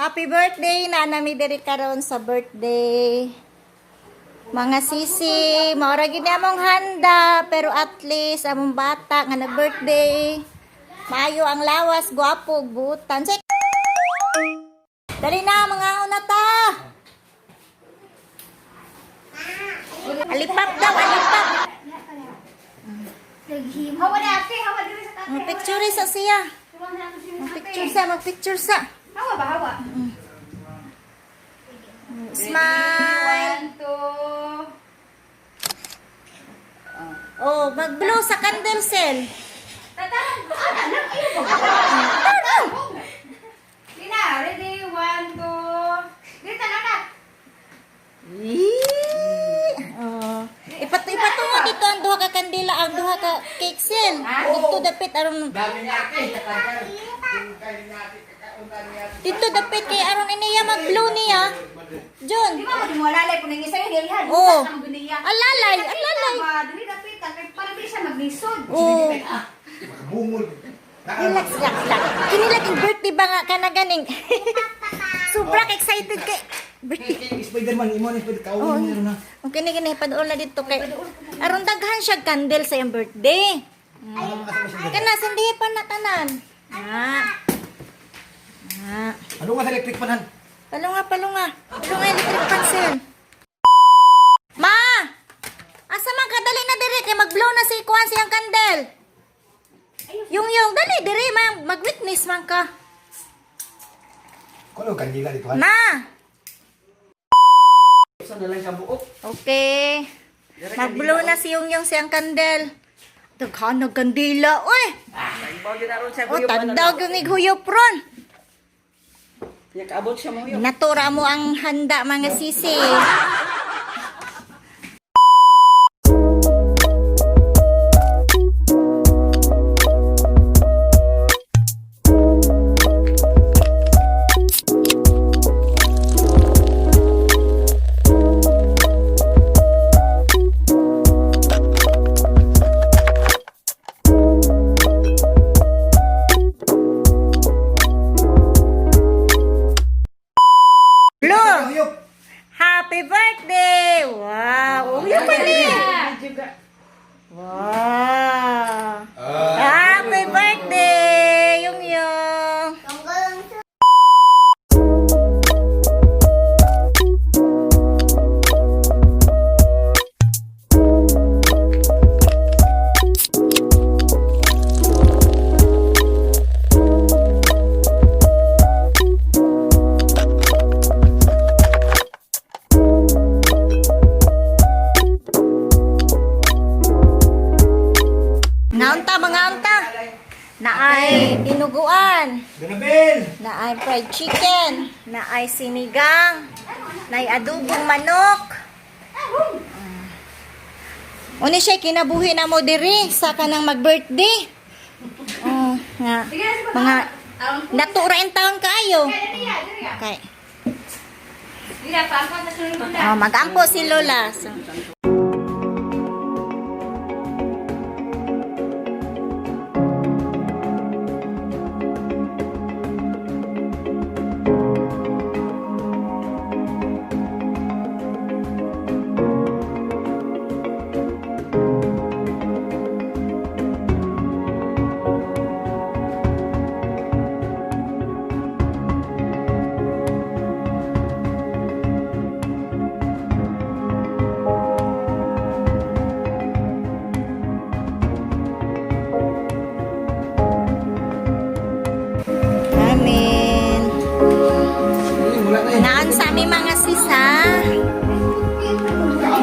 Happy birthday na nami diri karon sa birthday. Mga sisi, maura gid among handa pero at least among bata nga na birthday. Maayo ang lawas, gwapo, butan. Dali na mga una ta. Alipap daw, alipap. Hawa na ate, hawa diri sa tate. Picture sa siya. Magpicture sa. Hawa ba, hawa? Smile. 1, 2. Oh, mag-blow sa candle cell. Tatahan ko. Lina, ready? 1, 2. Dito na na. Oh. Ipatungo dito ang duha ka kandila, ang duha ka cake cell. Dito dapit aron Dami niya ate. dito dapit kay aron iniya mag-blow niya. John. Di ba mo lalay po nang isa yung hilihan? Oh. Ang buniya. Alalay, alalay. Dili dapit, para di siya maglisod. Oh. Bungol. Relax, relax, relax. Kini lagi birthday ba nga ka na ganing? Sobrang excited kay birthday. Spider-Man, imo ni Spider Oh, kaon niya na. okay na padool na dito kay aron daghan siya candle sa iyang birthday. Kana sandihi pa na tanan. Ano nga sa electric panan? Palunga. Palunga electric pencil. Ma! Asa man kadali na dire kay mag-blow na si kuan siyang candle. Yung dali dire mag-witness man ka. Kuno kanila dito ha. Ma! Sa na lang ka buok. Okay. Mag-blow na si yung siyang candle. Daghan ng kandila, oy. O tandag yung ighuyop ron. Kaabot siya mo yun. Natura mo ang handa mga sisi. Happy birthday! Wow! Uyok ka ni! Wow! Happy birthday! Yung. Mga unta. Naay dinuguan. Ganabel. Naay fried chicken. Naay sinigang. Naay adobong manok. Uni siya kinabuhi na mo diri sa kanang mag-birthday. Nga. Mga natura in taon kaayo. Okay. Mag-ampo si Lola. So. Naon sa aming mga sisa.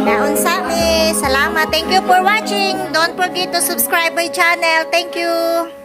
Naon sa amin. Salamat. Thank you for watching. Don't forget to subscribe my channel. Thank you.